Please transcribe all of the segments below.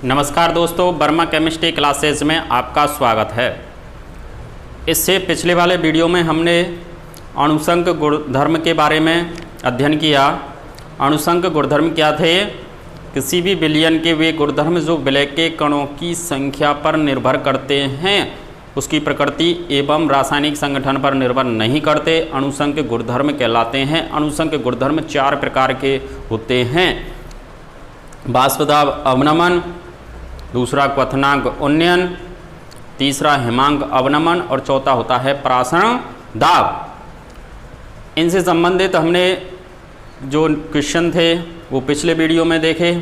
नमस्कार दोस्तों, Verma chemistry classes में आपका स्वागत है। इससे पिछले वाले वीडियो में हमने अणुसंक गुणधर्म के बारे में अध्ययन किया। अणुसंक गुणधर्म क्या थे? किसी भी विलयन के वे गुणधर्म जो विलय के कणों की संख्या पर निर्भर करते हैं, उसकी प्रकृति एवं रासायनिक संगठन पर निर्भर नहीं करते, अणुसंक गुणधर्म कहलाते हैं। अणुसंक गुणधर्म 4 प्रकार के होते हैं। बाष्पदाब अवनमन, दूसरा क्वथनांक उन्नयन, तीसरा हिमांक अवनमन और चौथा होता है प्रासरण दाब। इनसे संबंधित हमने जो क्वेश्चन थे वो पिछले वीडियो में देखे।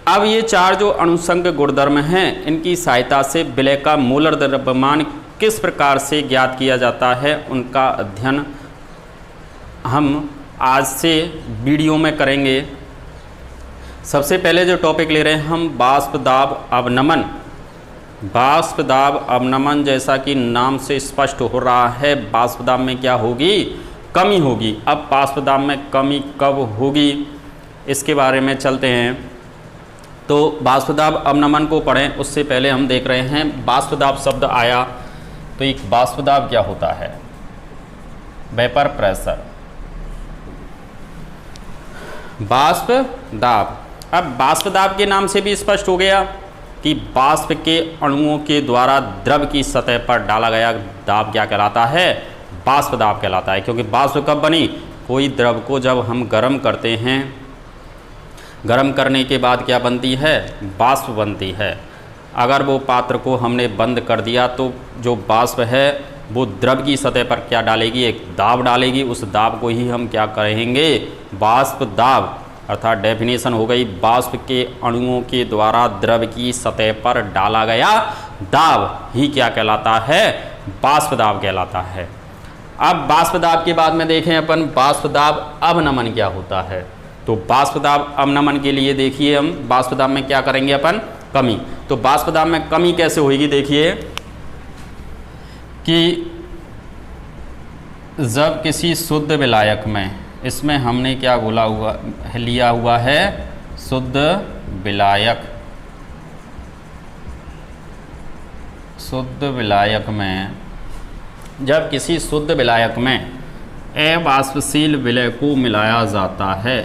अब ये 4 जो अणुसंक गुणधर्म हैं, इनकी सहायता से विलय का मोलर द्रव्यमान किस प्रकार से ज्ञात किया जाता है, उनका अध्ययन हम आज से वीडियो में करेंगे। सबसे पहले जो टॉपिक ले रहे हैं हम बाष्पदाब अवनमन। बाष्पदाब अवनमन, जैसा कि नाम से स्पष्ट हो रहा है, बाष्पदाब में क्या होगी? कमी होगी। अब बाष्पदाब में कमी कब होगी, इसके बारे में चलते हैं। तो बाष्पदाब अवनमन को पढ़ें उससे पहले हम देख रहे हैं बाष्पदाब शब्द आया तो एक बाष्पदाब क्या होता है? वेपर प्रेशर, बाष्पदाब। अब बाष्पदाब के नाम से भी स्पष्ट हो गया कि बाष्प के अणुओं के द्वारा द्रव की सतह पर डाला गया दाब क्या कहलाता है? बाष्पदाब कहलाता है। क्योंकि बाष्प कब बनी? कोई द्रव को जब हम गर्म करते हैं, गर्म करने के बाद क्या बनती है? बाष्प बनती है। अगर वो पात्र को हमने बंद कर दिया तो जो बाष्प है वो द्रव की सतह पर क्या डालेगी? एक दाब डालेगी। उस दाब को ही हम क्या कहेंगे? बाष्प दाब। अर्थात डेफिनेशन हो गई, बाष्प के अणुओं के द्वारा द्रव की सतह पर डाला गया दाब ही क्या कहलाता है? बाष्पदाब कहलाता है। अब बाष्पदाब के बाद में देखें अपन बाष्पदाब अवनमन क्या होता है। तो बाष्पदाब अवनमन के लिए देखिए हम बाष्पदाब में क्या करेंगे अपन? कमी। तो बाष्पदाब में कमी कैसे होगी? देखिए कि जब किसी शुद्ध विलायक में, इसमें हमने क्या घोला हुआ लिया हुआ है? शुद्ध विलायक। शुद्ध विलायक में, जब किसी शुद्ध विलायक में अबाष्पशील विलय को मिलाया जाता है,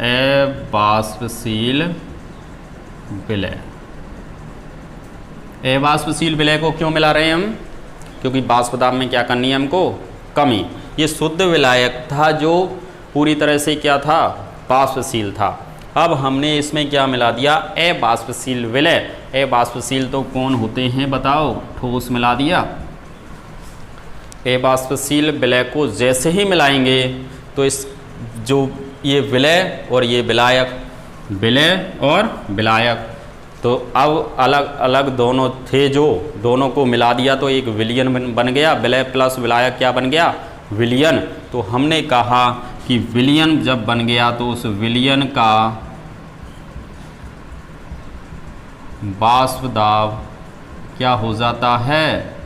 अबाष्पशील विलय। अबाष्पशील विलय को क्यों मिला रहे हैं हम? क्योंकि बाष्पदाब में क्या करनी है हमको? कमी। ये शुद्ध विलायक था जो पूरी तरह से क्या था? बाष्पशील था। अब हमने इसमें क्या मिला दिया? अबाष्पशील विलय। अबाष्पशील तो कौन होते हैं बताओ? ठोस मिला दिया। अबाष्पशील विलय को जैसे ही मिलाएंगे तो इस जो ये विलय और ये विलायक, विलय और विलायक, तो अब अलग अलग दोनों थे, जो दोनों को मिला दिया तो एक विलयन बन गया। विलय प्लस विलायक क्या बन गया? विलयन। तो हमने कहा कि विलयन जब बन गया तो उस विलयन का बाष्पदाब क्या हो जाता है?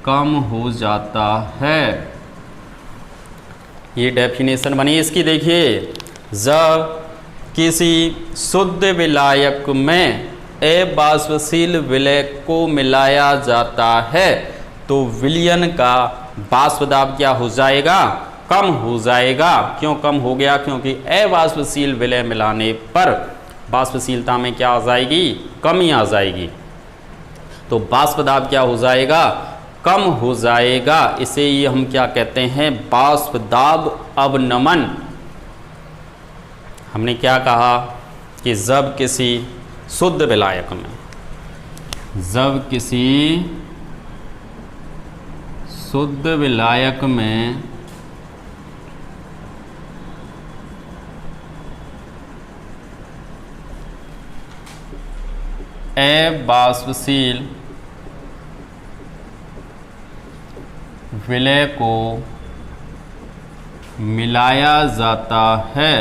कम हो जाता है। ये डेफिनेशन बनी इसकी। देखिए, जब किसी शुद्ध विलायक में अबाष्पशील विलय को मिलाया जाता है तो विलयन का बाष्पदाब क्या हो जाएगा? कम हो जाएगा। क्यों कम हो गया? क्योंकि अबाष्पशील विलय मिलाने पर बाष्पशीलता में क्या आ जाएगी? कमी आ जाएगी। तो बाष्पदाब क्या हो जाएगा? कम हो जाएगा। इसे ही हम क्या कहते हैं? बाष्पदाब अवनमन। हमने क्या कहा कि जब किसी शुद्ध विलायक में, जब किसी शुद्ध विलायक में अबाष्पशील विलय को मिलाया जाता है,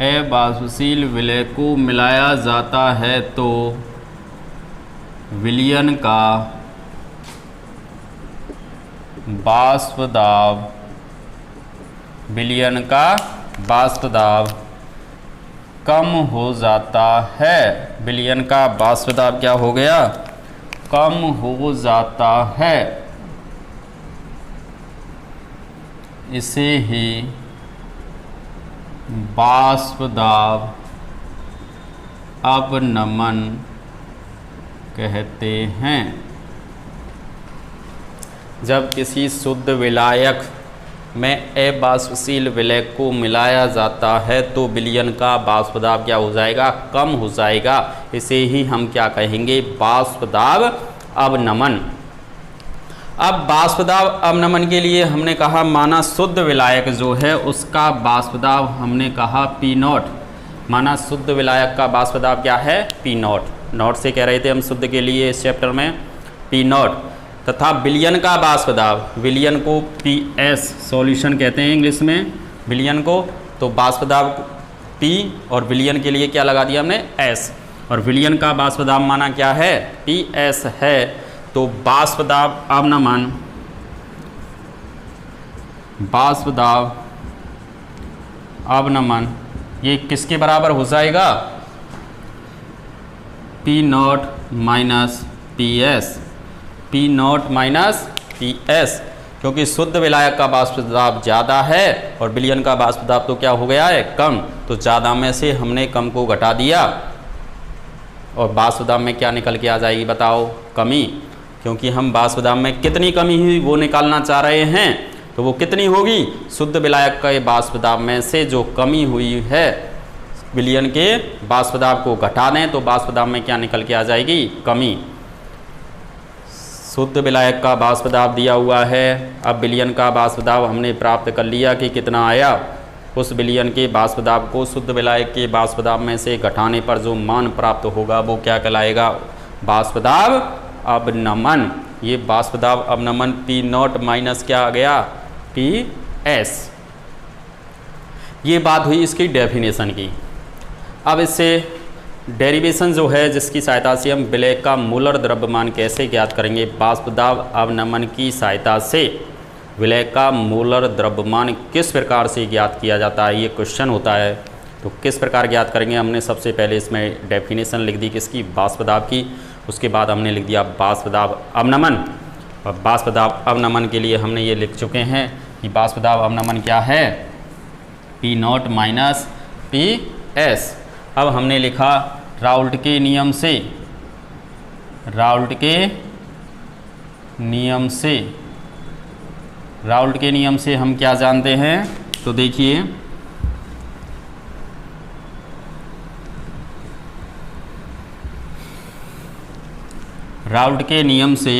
अबाष्पशील विलय को मिलाया जाता है तो विलयन का बाष्पदाब, विलयन का बाष्पदाब कम हो जाता है। विलयन का वाष्प दाब क्या हो गया? कम हो जाता है। इसे ही वाष्प दाब अवनमन कहते हैं। जब किसी शुद्ध विलायक में अवाष्पशील विलय को मिलाया जाता है तो विलयन का वाष्प दाब क्या हो जाएगा? कम हो जाएगा। इसे ही हम क्या कहेंगे? वाष्प दाब अवनमन। अब वाष्प दाब अवनमन के लिए हमने कहा माना शुद्ध विलायक जो है उसका वाष्प दाब हमने कहा P0। माना शुद्ध विलायक का वाष्प दाब क्या है? P0। नोट से कह रहे थे हम शुद्ध के लिए इस चैप्टर में P0। तथा विलयन का वाष्प दाब, विलयन को PS सॉल्यूशन कहते हैं इंग्लिश में विलयन को, तो वाष्प दाब P और विलयन के लिए क्या लगा दिया हमने? S। और विलयन का वाष्प दाब माना क्या है? PS है। तो वाष्प दाब अवनमन, वाष्प दाब अवनमन ये किसके बराबर हो जाएगा? P0 minus PS। P0 minus PS, क्योंकि शुद्ध विलायक का वाष्प दाब ज़्यादा है और विलयन का वाष्प दाब तो क्या हो गया है? कम। तो ज़्यादा में से हमने कम को घटा दिया और वाष्प दाब में क्या निकल के आ जाएगी बताओ? कमी। क्योंकि हम वाष्प दाब में कितनी कमी हुई वो निकालना चाह रहे हैं, तो वो कितनी होगी? शुद्ध विलायक के वाष्प दाब में से जो कमी हुई है विलयन के वाष्प दाब को घटा दें तो वाष्प दाब में क्या निकल के आ जाएगी? कमी। शुद्ध विलायक का वाष्प दाब दिया हुआ है। अब विलयन का वाष्प दाब हमने प्राप्त कर लिया कि कितना आया। उस विलयन के वाष्प दाब को शुद्ध विलायक के वाष्प दाब में से घटाने पर जो मान प्राप्त होगा वो क्या कहलाएगा? वाष्प दाब अवनमन। ये वाष्प दाब अवनमन P0 माइनस क्या आ गया? PS। ये बात हुई इसकी डेफिनेशन की। अब इससे डेरिवेशन जो है जिसकी सहायता से हम विलय का मूलर द्रव्यमान कैसे ज्ञात करेंगे? वाष्प दाब अवनमन की सहायता से विलय का मूलर द्रव्यमान किस प्रकार से ज्ञात किया जाता है? ये क्वेश्चन होता है। तो किस प्रकार ज्ञात करेंगे? हमने सबसे पहले इसमें डेफिनेशन लिख दी किसकी? वाष्प दाब की। उसके बाद हमने लिख दिया वाष्प दाब अवनमन। और वाष्प दाब अवनमन के लिए हमने ये लिख चुके हैं कि वाष्प दाब अवनमन क्या है? P0 minus PS। अब हमने लिखा राउल्ट के नियम से, राउल्ट के नियम से, राउल्ट के नियम से हम क्या जानते हैं? तो देखिए राउल्ट के नियम से,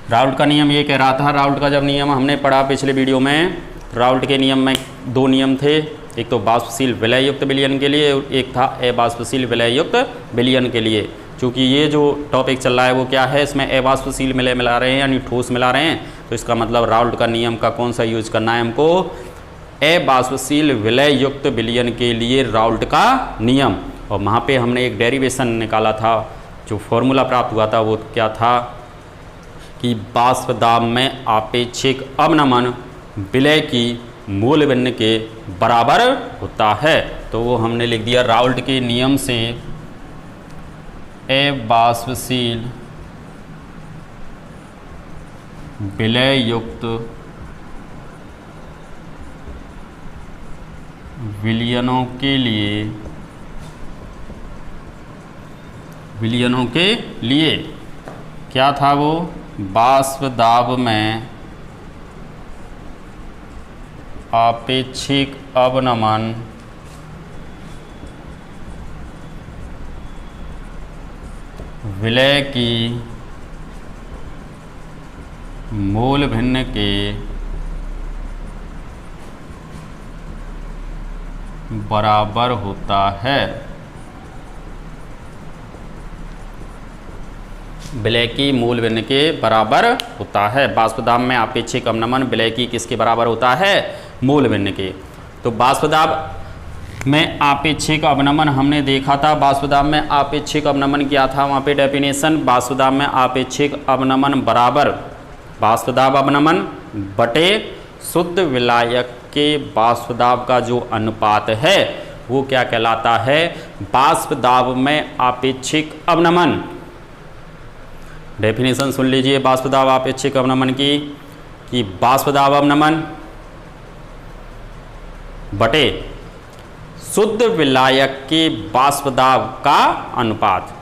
राउल्ट का नियम ये कह रहा था, राउल्ट का जब नियम हमने पढ़ा पिछले वीडियो में, राउल्ट के नियम में दो नियम थे। एक तो वाष्पशील विलय युक्त विलयन के लिए, एक था अवाष्पशील विलय युक्त विलयन के लिए। क्योंकि ये जो टॉपिक चल रहा है वो क्या है? इसमें अवाष्पशील विलय मिला रहे हैं यानी ठोस मिला रहे हैं, तो इसका मतलब राउल्ट का नियम का कौन सा यूज करना है हमको? अवाष्पशील विलय युक्त विलयन के लिए राउल्ट का नियम। और वहाँ पे हमने एक डेरिवेशन निकाला था, जो फॉर्मूला प्राप्त हुआ था वो क्या था कि वाष्प दाब में आपेक्षिक अवनमन विलय की मूल भिन्न के बराबर होता है। तो वो हमने लिख दिया राउल्ट के नियम से अवाष्पशील विलय युक्त विलयनों के लिए, विलयनों के लिए क्या था वो? वाष्प दाब में आपेक्षिक अवनमन विलय की मूल भिन्न के बराबर होता है। विलय की मूल भिन्न के बराबर होता है। वाष्प दाब में आपेक्षिक अवनमन विलय की किसके बराबर होता है? मूल भिन्न के। तो वाष्प दाब में आपेक्षिक अवनमन हमने देखा था। वाष्प दाब में आपेक्षिक अवनमन क्या था? वहाँ पे डेफिनेशन, वाष्प दाब में आपेक्षिक अवनमन बराबर वाष्प दाब अवनमन बटे शुद्ध विलायक के वाष्प दाब का जो अनुपात है वो क्या कहलाता है? वाष्प दाब में आपेक्षिक अवनमन। डेफिनेशन सुन लीजिए वाष्प दाब आपेक्षिक अवनमन की, कि वाष्प दाब अवनमन बटे शुद्ध विलायक के वाष्प दाब का अनुपात,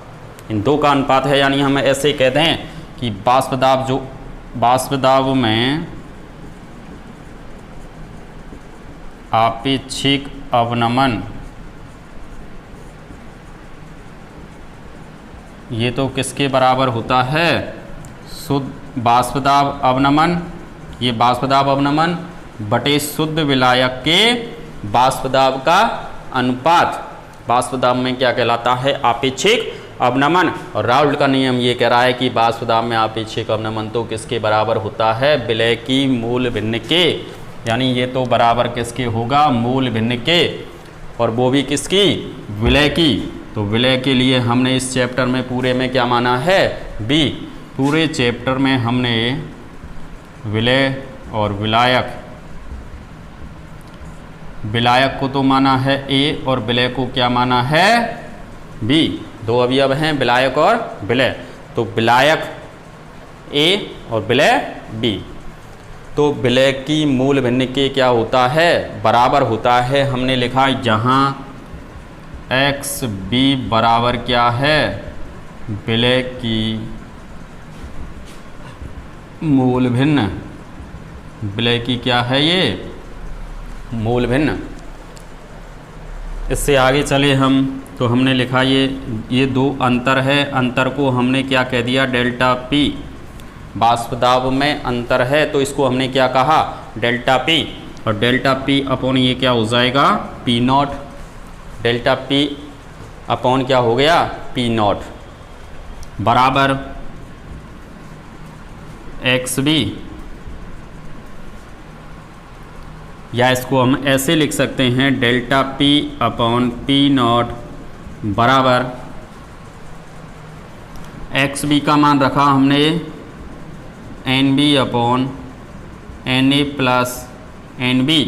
इन दो का अनुपात है। यानी हम ऐसे कहते हैं कि वाष्प दाब, जो वाष्प दाब में आपेक्षिक अवनमन, ये तो किसके बराबर होता है? शुद्ध वाष्प दाब अवनमन, ये वाष्प दाब अवनमन बटे शुद्ध विलायक के वाष्प दाब का अनुपात। वाष्प दाब में क्या कहलाता है? आपेक्षिक अवनमन। और राउल्ट का नियम ये कह रहा है कि वाष्प दाब में आपेक्षिक अवनमन तो किसके बराबर होता है? विलय की मूल भिन्न के। यानी ये तो बराबर किसके होगा? मूल भिन्न के, और वो भी किसकी? विलय की। तो विलय के लिए हमने इस चैप्टर में पूरे में क्या माना है? बी। पूरे चैप्टर में हमने विलय और विलायक, विलायक को तो माना है ए और विलय को क्या माना है? बी। दो अवयव हैं विलायक और विलय, तो विलायक ए और विलय बी। तो विलय की मूल भिन्न के क्या होता है? बराबर होता है। हमने लिखा जहाँ एक्स बी बराबर क्या है? विलय की मूल भिन्न। विलय की क्या है ये? मूल भिन्न। इससे आगे चले हम तो हमने लिखा ये दो अंतर है, अंतर को हमने क्या कह दिया? Delta P. वाष्प दाब में अंतर है तो इसको हमने क्या कहा? Delta P. और डेल्टा पी अपॉन ये क्या हो जाएगा? P naught. Delta P upon क्या हो गया? पी नॉट बराबर एक्स बी, या इसको हम ऐसे लिख सकते हैं delta P upon P naught बराबर एक्स बी का मान रखा हमने N B upon N A plus N B.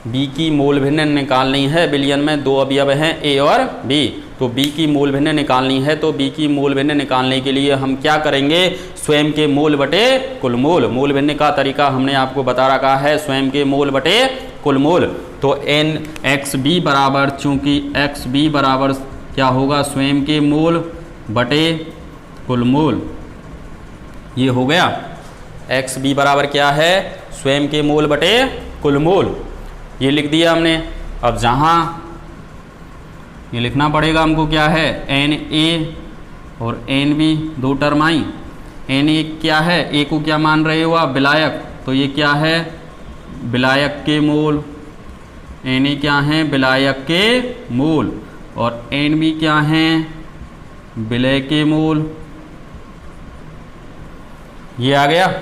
B की मूल भिन्न निकालनी है, विलयन में दो अवयव हैं ए और बी, तो बी की मूल भिन्न निकालनी है। तो बी की मूल भिन्न निकालने के लिए हम क्या करेंगे? स्वयं के मूल बटे कुल मूल। मूल भिन्न का तरीका हमने आपको बता रखा है, स्वयं के मूल बटे कुल मूल। तो एन एक्स बी बराबर, चूंकि एक्स बी बराबर क्या होगा? स्वयं के मूल बटे कुल मूल। ये हो गया। एक्स बी बराबर क्या है? स्वयं के मूल बटे कुल मूल। ये लिख दिया हमने। अब जहाँ ये लिखना पड़ेगा हमको क्या है? एन ए और एन बी दो टर्म आई। एन ए क्या है? ए को क्या मान रहे हो आप? विलायक। तो ये क्या है? विलायक के मूल। एन ए क्या है? विलायक के मूल। और एन बी क्या हैं? विलय के मूल। ये आ गया।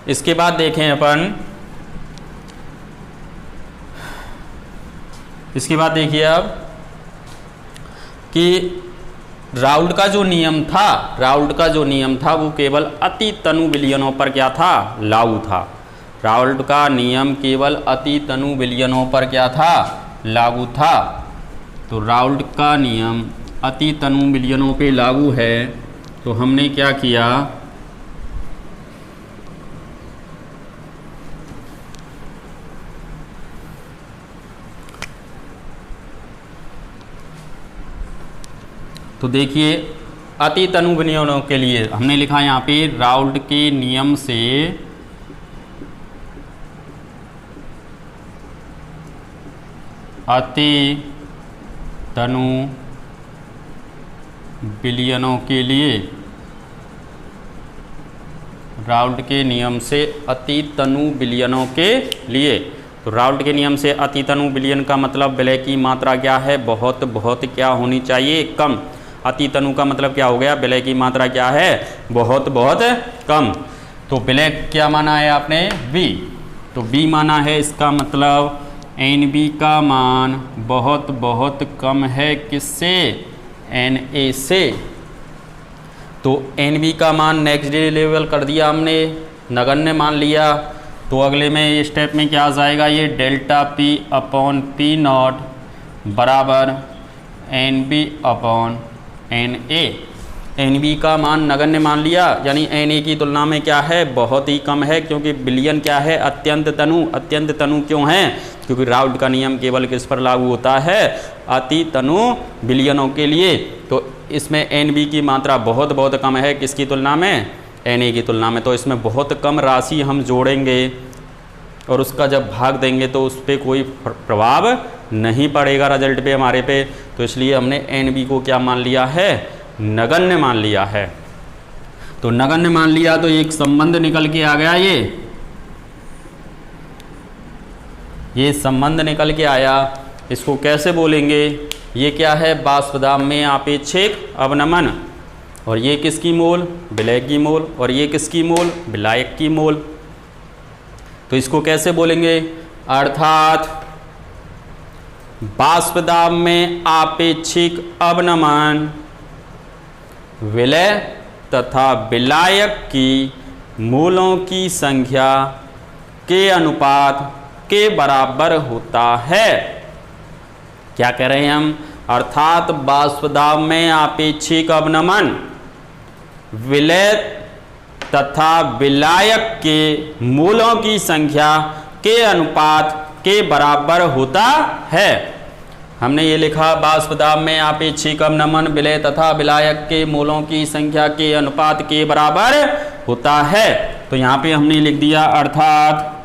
इसके बाद देखें अपन, इसके बाद देखिए अब कि राउल्ट का जो नियम था, राउल्ट का जो नियम था वो केवल अति तनु विलयनों पर क्या था? लागू था। राउल्ट का नियम केवल अति तनु विलयनों पर क्या था? लागू था। तो राउल्ट का नियम अति तनु विलयनों पे लागू है। तो हमने क्या किया? तो देखिए अति तनु विलयनों के लिए हमने लिखा यहाँ पे राउल्ट के नियम से अति तनु विलयनों के लिए, राउल्ट के नियम से अति तनु विलयनों के लिए। तो राउल्ट के नियम से अति तनु विलयन का मतलब विलय की मात्रा क्या है? बहुत बहुत क्या होनी चाहिए? कम। अति तनु का मतलब क्या हो गया? विलय की मात्रा क्या है? बहुत बहुत कम। तो विलय क्या माना है आपने? बी। तो बी माना है, इसका मतलब एन बी का मान बहुत बहुत कम है। किससे? एन ए से। तो एन बी का मान नेक्स्ट डे लेवल कर दिया हमने, नगण्य मान लिया। तो अगले में स्टेप में क्या आ जाएगा, ये delta P upon P naught बराबर N B upon N A. N B का मान नगण्य मान लिया, यानी एन ए की तुलना में क्या है, बहुत ही कम है, क्योंकि बिलियन क्या है, अत्यंत तनु। अत्यंत तनु क्यों है, क्योंकि राउल्ट का नियम केवल किस पर लागू होता है, अति तनु बिलियनों के लिए। तो इसमें एन बी की मात्रा बहुत बहुत कम है, किसकी तुलना में, एन ए की तुलना में। तो इसमें बहुत कम राशि हम जोड़ेंगे और उसका जब भाग देंगे तो उस पर कोई प्रभाव नहीं पड़ेगा रिजल्ट पे हमारे पे। तो इसलिए हमने एन बी को क्या मान लिया है, नगण्य मान लिया है। तो नगण्य मान लिया तो एक संबंध निकल के आ गया, ये संबंध निकल के आया। इसको कैसे बोलेंगे, ये क्या है, बाष्पदाब में आपेक्षिक अवनमन, और ये किसकी मोल, विलय की मोल, और ये किसकी मोल, विलायक की मोल। तो इसको कैसे बोलेंगे, अर्थात बाष्पदाब में आपेक्षिक अवनमन विलय तथा विलायक की मोलों की संख्या के अनुपात के बराबर होता है। क्या कह रहे हैं हम, अर्थात बाष्पदाब में आपेक्षिक अवनमन विलय तथा विलायक के मोलों की संख्या के अनुपात के बराबर होता है। हमने ये लिखा, बाष्पदाब में आपेक्षिक अवनमन विलय तथा विलायक के मोलों की संख्या के अनुपात के बराबर होता है। तो यहाँ पे हमने लिख दिया, अर्थात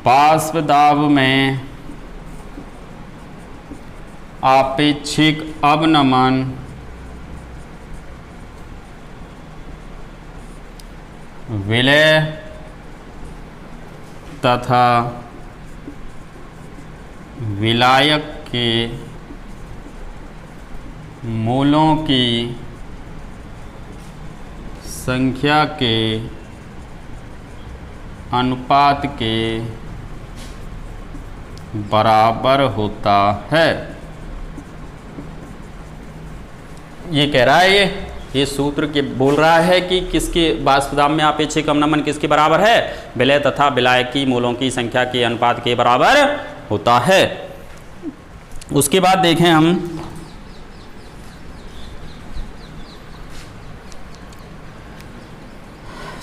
बाष्पदाब में आपेक्षिक अवनमन विलय तथा विलायक के मोलों की संख्या के अनुपात के बराबर होता है। ये कह रहा है, ये सूत्र के बोल रहा है कि किसके, बाष्पदाब में आपेक्षिक अवनमन किसके बराबर है, विलय तथा विलायक की मोलों की संख्या के अनुपात के बराबर होता है। उसके बाद देखें हम,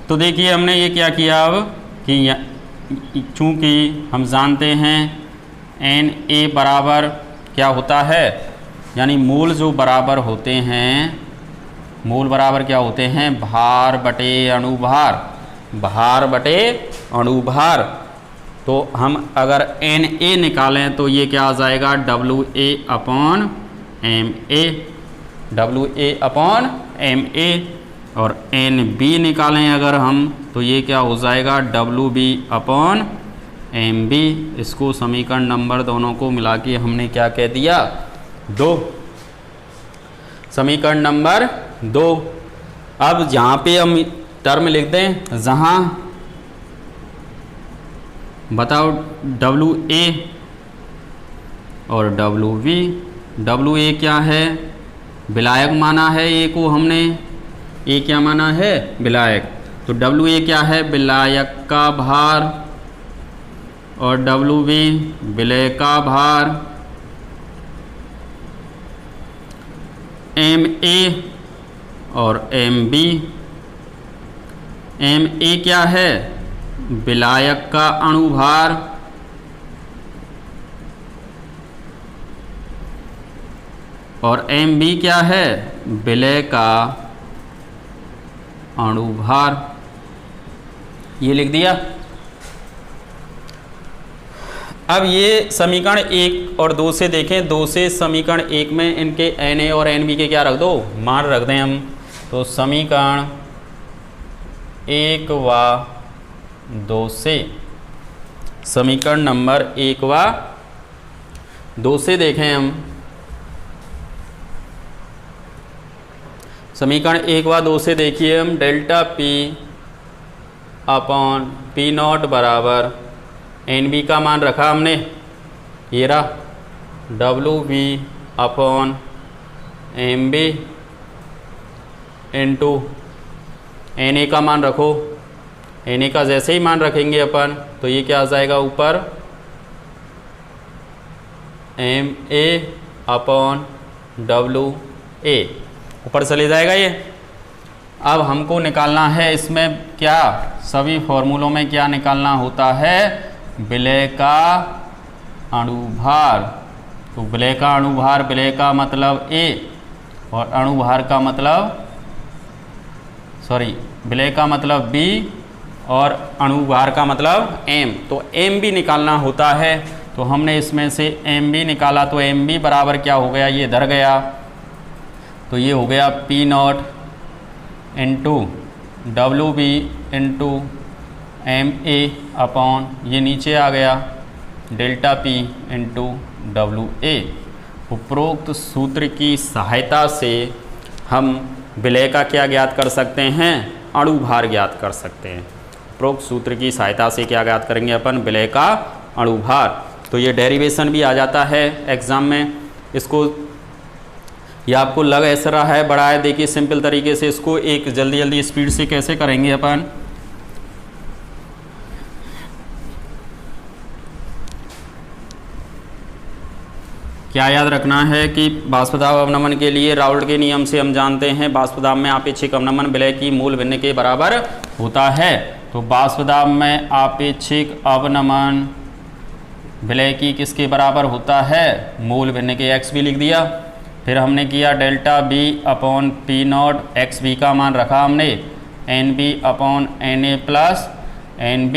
तो देखिए हमने ये क्या किया अब कि चूंकि हम जानते हैं एन ए बराबर क्या होता है, यानी मोल जो बराबर होते हैं, मोल बराबर क्या होते हैं, भार बटे अणुभार, भार बटे अणुभार। तो हम अगर एन ए निकालें तो ये क्या आ जाएगा, W A upon M A, W A upon M A. और एन बी निकालें अगर हम तो ये क्या हो जाएगा, W B upon M B. इसको समीकरण नंबर दोनों को मिला के हमने क्या कह दिया, 2, समीकरण नंबर 2। अब यहाँ पे हम टर्म लिख दें, जहाँ बताओ डब्ल्यू ए और डब्ल्यू वी। डब्ल्यू ए क्या है, विलायक माना है, ए को हमने, ए क्या माना है, विलायक। तो डब्ल्यू ए क्या है, विलायक का भार, और डब्ल्यू वी विलय का भार। एम ए और एम बी, एम ए क्या है, विलायक का अणुभार, और एम बी क्या है, विलय का अणुभार। ये लिख दिया। अब ये समीकरण 1 और 2 से देखें, 2 से समीकरण 1 में इनके एन ए और एन बी के क्या रख दो, मान रख दें हम। तो समीकरण 1 व 2 से, समीकरण नंबर 1 व 2 से देखें हम, समीकरण 1 व 2 से देखिए हम, delta P upon P naught बराबर एन बी का मान रखा हमने, ये रहा W B upon M B into N A का मान रखो Na का जैसे ही मान रखेंगे अपन तो ये क्या आ जाएगा ऊपर Ma/WA ऊपर चले जाएगा ये। अब हमको निकालना है इसमें क्या, सभी फॉर्मूलों में क्या निकालना होता है, विलय का अणुभार। तो विलय का अणुभार, विलय का मतलब A और अणुभार का मतलब विलय का मतलब B और अणुभार का मतलब M। तो MB निकालना होता है। तो हमने इसमें से MB निकाला तो MB बराबर क्या हो गया, ये इधर गया तो ये हो गया P0 into WB into MA upon ये नीचे आ गया डेल्टा P इंटू WA। उपरोक्त सूत्र की सहायता से हम विलय का क्या ज्ञात कर सकते हैं, अणुभार ज्ञात कर सकते हैं। उपरोक्त सूत्र की सहायता से क्या ज्ञात करेंगे अपन, विलय का अणुभार। तो ये डेरिवेशन भी आ जाता है एग्ज़ाम में। इसको ये आपको लग ऐसा रहा है बड़ा है, देखिए सिंपल तरीके से इसको एक जल्दी स्पीड से कैसे करेंगे अपन। क्या याद रखना है कि बाष्पदाब अवनमन के लिए राउल्ट के नियम से हम जानते हैं बाष्पदाब में आपेक्षिक अवनमन विलय की मूल भिन्न के बराबर होता है। तो बाष्पदाब में आपेक्षिक अवनमन विलय की किसके बराबर होता है, मूल भिन्न के x भी लिख दिया। फिर हमने किया delta B upon P0 XB का मान रखा हमने NB upon Na plus NB।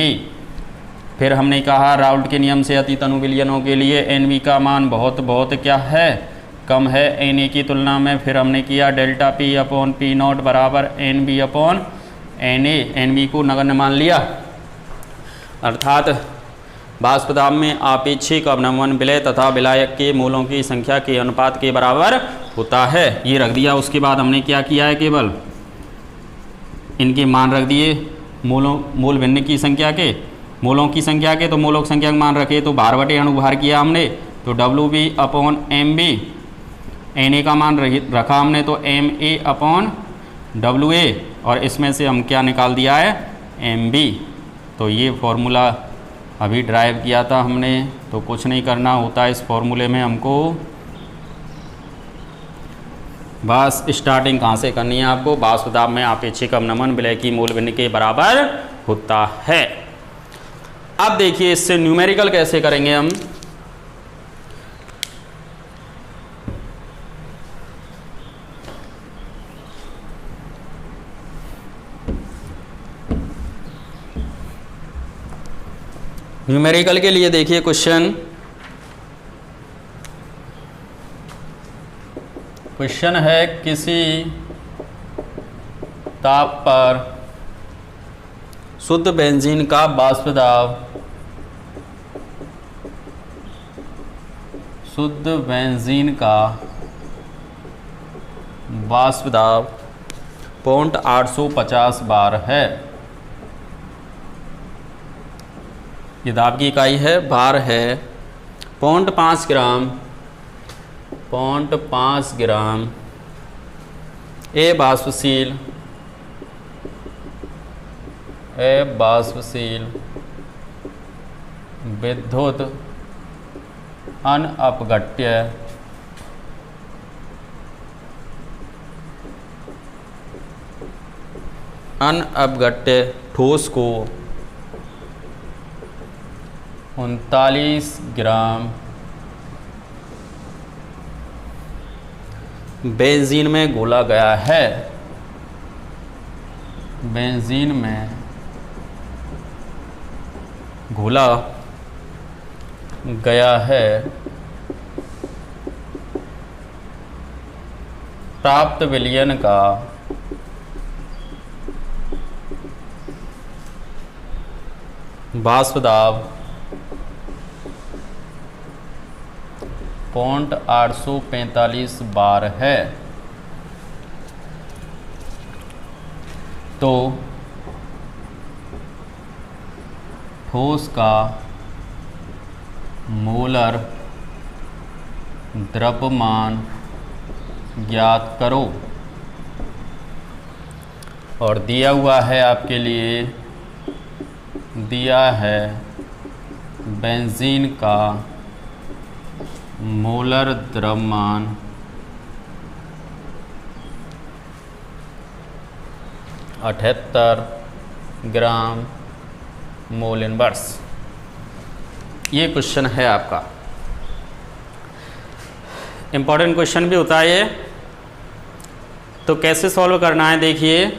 फिर हमने कहा राउल्ट के नियम से अति तनु विलयनों के लिए NB का मान बहुत क्या है, कम है Na की तुलना में। फिर हमने किया डेल्टा P अपॉन P0 बराबर NB अपॉन Na। NB को नगण्य मान लिया, अर्थात बाष्पदाब में आपेक्षिक अवनमन विलय तथा विलायक के मूलों की संख्या के अनुपात के बराबर होता है, ये रख दिया। उसके बाद हमने क्या किया है, केवल इनके मान रख दिए मूल भिन्न की संख्या के, मूलों की संख्या के। तो मूलों की संख्या के मान रखे तो भार बटे अणुभार किया हमने, तो WB अपॉन MB। Na का मान रखा हमने तो Ma अपॉन WA और इसमें से हम क्या निकाल दिया है, MB। तो ये फॉर्मूला अभी ड्राइव किया था हमने, तो कुछ नहीं करना होता इस फॉर्मूले में हमको, बस स्टार्टिंग कहाँ से करनी है आपको, बाष्पदाब में आपेक्षिक अवनमन विलय की मूल भिन्न के बराबर होता है। अब देखिए इससे न्यूमेरिकल कैसे करेंगे हम। न्यूमेरिकल के लिए देखिए क्वेश्चन है, किसी ताप पर शुद्ध बेंजीन का बाष्पदाब, शुद्ध बेंजीन का बाष्पदाब 0.850 बार है। ये दाब की इकाई है, भार है 0.5 ग्राम, 0.5 ग्राम। ए बाष्पशील विद्युत अनअपघट्य ठोस को 39 ग्राम बेंजीन में घोला गया है। बेंजीन में घोला गया है। प्राप्त विलयन का बाष्पदाब 0.845 बार है। तो ठोस का मोलर द्रव्यमान ज्ञात करो। और दिया हुआ है आपके लिए दिया है बेंजीन का मोलर द्रव्यमान 78 ग्राम मोल इनवर्स। ये क्वेश्चन है आपका, इम्पॉर्टेंट क्वेश्चन भी होता है ये। तो कैसे सॉल्व करना है, देखिए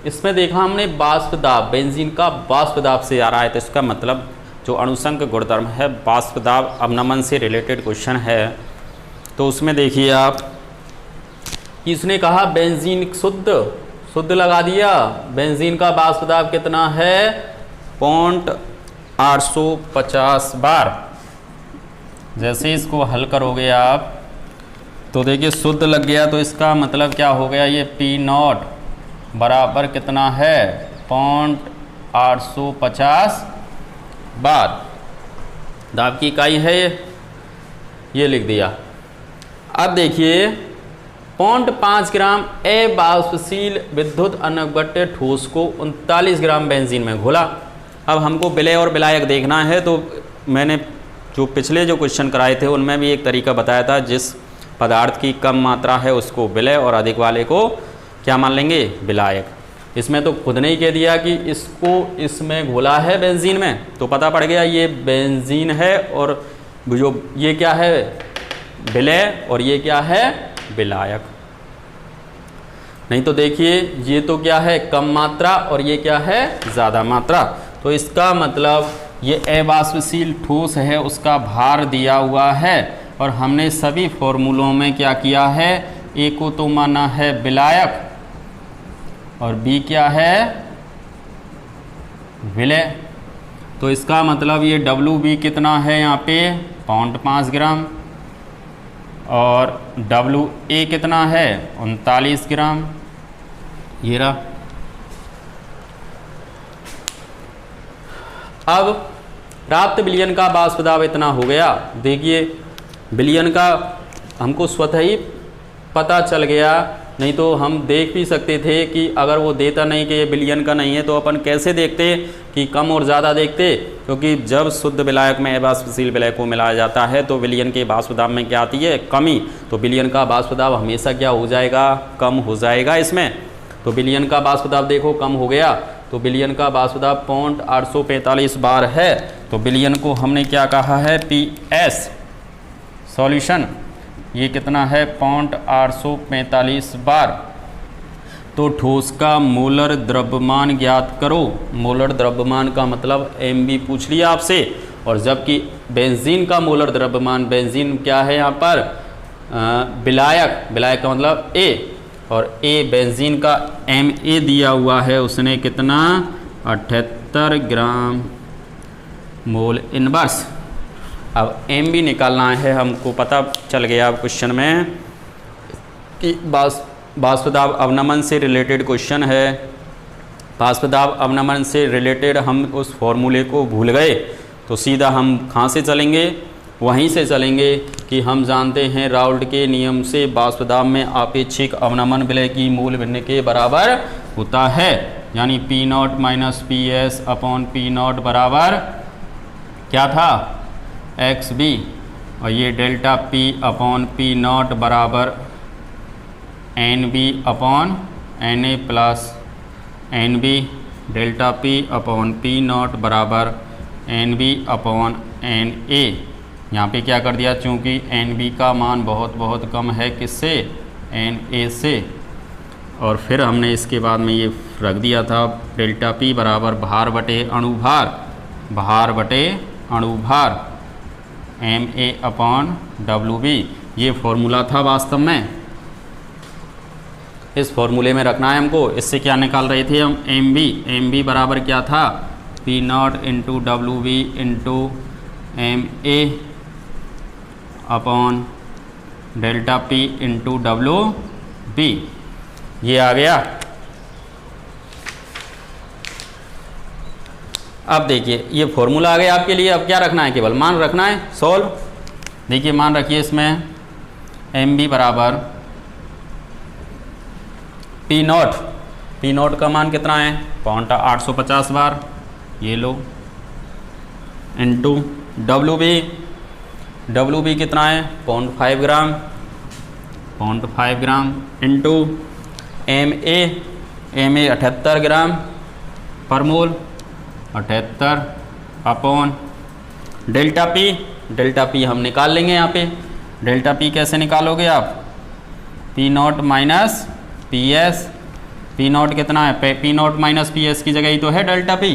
इसमें देखा हमने वाष्प दाब, बेंजीन का वाष्प दाब से आ रहा है, तो इसका मतलब जो अणुसंक गुणधर्म है वाष्प दाब अवनमन से रिलेटेड क्वेश्चन है। तो उसमें देखिए आप, इसने कहा बेंजीन शुद्ध लगा दिया, बेंजीन का वाष्प दाब कितना है 0.850 बार। जैसे इसको हल करोगे आप तो देखिए शुद्ध लग गया, तो इसका मतलब क्या हो गया, ये P0 बराबर कितना है 0.850 बार। दाब की इकाई है ये लिख दिया। अब देखिए 0.5 ग्राम अवाष्पशील विद्युत अनवगट्य ठोस को 39 ग्राम बेंजीन में घोला। अब हमको विलय और विलायक देखना है, तो मैंने जो पिछले जो क्वेश्चन कराए थे उनमें भी एक तरीका बताया था, जिस पदार्थ की कम मात्रा है उसको विलय और अधिक वाले को क्या मान लेंगे, विलायक। इसमें तो खुद ने ही कह दिया कि इसको इसमें घोला है बेंजीन में, तो पता पड़ गया ये बेंजीन है, और जो ये क्या है विलय और ये क्या है विलायक। नहीं तो देखिए ये तो क्या है कम मात्रा और ये क्या है ज़्यादा मात्रा। तो इसका मतलब ये अवाष्पशील ठोस है, उसका भार दिया हुआ है, और हमने सभी फॉर्मूलों में क्या किया है, ए को तो माना है विलायक और बी क्या है विलय। तो इसका मतलब ये WB कितना है यहाँ पे 0.5 ग्राम, और WA कितना है 39 ग्राम। ये रहा। अब प्राप्त विलयन का वाष्प दाब इतना हो गया। देखिए विलयन का हमको स्वतः ही पता चल गया, नहीं तो हम देख भी सकते थे कि अगर वो देता नहीं कि ये विलयन का नहीं है तो अपन कैसे देखते कि कम और ज़्यादा देखते, क्योंकि जब शुद्ध विलायक में अवाष्पशील विलय को मिलाया जाता है तो विलयन के वाष्प दाब में क्या आती है कमी। तो विलयन का वाष्प दाब हमेशा क्या हो जाएगा, कम हो जाएगा इसमें। तो विलयन का वाष्प दाब देखो कम हो गया, तो विलयन का वाष्प दाब 0.845 बार है। तो विलयन को हमने क्या कहा है PS सॉल्यूशन, ये कितना है 0.845 बार। तो ठोस का मोलर द्रव्यमान ज्ञात करो। मोलर द्रव्यमान का मतलब MB पूछ लिया आपसे, और जबकि बेंजीन का मोलर द्रव्यमान, बेंजीन क्या है यहाँ पर विलायक, विलायक का मतलब A, और A बेंजीन का MA दिया हुआ है, उसने कितना 78 ग्राम मोल इनवर्स। अब MB निकालना है, हमको पता चल गया अब क्वेश्चन में कि वाष्प दाब अवनमन से रिलेटेड क्वेश्चन है। वाष्प दाब अवनमन से रिलेटेड हम उस फॉर्मूले को भूल गए, तो सीधा हम कहाँ से चलेंगे, वहीं से चलेंगे कि हम जानते हैं राउल्ट के नियम से वाष्प दाब में आपेक्षिक अवनमन विलय की मूल भिन्न के बराबर होता है, यानी P0 minus PS upon P0 बराबर क्या था XB, और ये डेल्टा P अपॉन P0 बराबर NB upon NA plus NB, delta P upon P0 बराबर NB अपॉन NA। यहाँ पे क्या कर दिया, चूँकि NB का मान बहुत बहुत कम है किससे, NA से, और फिर हमने इसके बाद में ये रख दिया था डेल्टा P बराबर भार बटे अणुभार, भार बटे अणुभार MA अपॉन WB। ये फॉर्मूला था वास्तव में, इस फॉर्मूले में रखना है हमको। इससे क्या निकाल रहे थे हम MB बराबर क्या था P0 into WB into MA upon delta P into WB। ये आ गया। अब देखिए ये फॉर्मूला आ गया आपके लिए। अब क्या रखना है, केवल मान रखना है, सॉल्व। देखिए मान रखिए इसमें MB बराबर P0 का मान कितना है 0.850 बार, ये लो, इंटू डब्ल्यू बी कितना है 0.5 ग्राम, 0.5 ग्राम, इंटू एम ए 78 ग्राम पर मोल, 78 अपॉन डेल्टा पी हम निकाल लेंगे यहाँ पे। डेल्टा पी कैसे निकालोगे आप, P not minus P S, P not कितना है, P not minus P S की जगह ही तो है डेल्टा पी,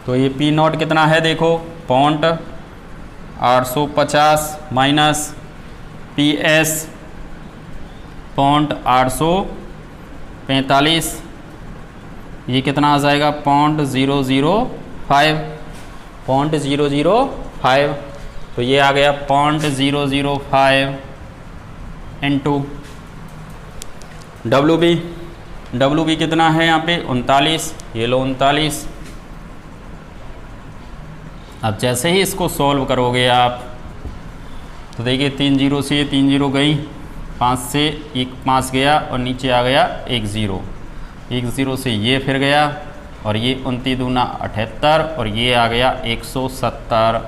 तो ये पी नॉट कितना है देखो 0.850 माइनस पी एस 0.845, ये कितना आ जाएगा 0.005, तो ये आ गया 0.005 इंटू डब्ल्यू बी कितना है यहाँ पे 39, ये लो 39। अब जैसे ही इसको सॉल्व करोगे आप तो देखिए 3 0 से 3 0 गई, 5 से 5 गया और नीचे आ गया 1 0, 1 0 से ये फिर गया और ये 29 दूना 78 और ये आ गया 170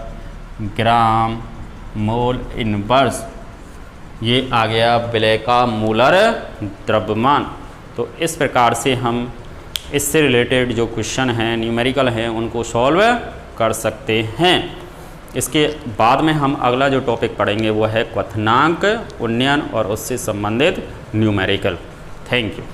ग्राम मोल इनवर्स, ये आ गया विलय का मूलर द्रव्यमान। तो इस प्रकार से हम इससे रिलेटेड जो क्वेश्चन हैं न्यूमेरिकल हैं उनको सॉल्व कर सकते हैं। इसके बाद में हम अगला जो टॉपिक पढ़ेंगे वो है क्वथनांक, उन्नयन और उससे संबंधित न्यूमेरिकल। Thank you.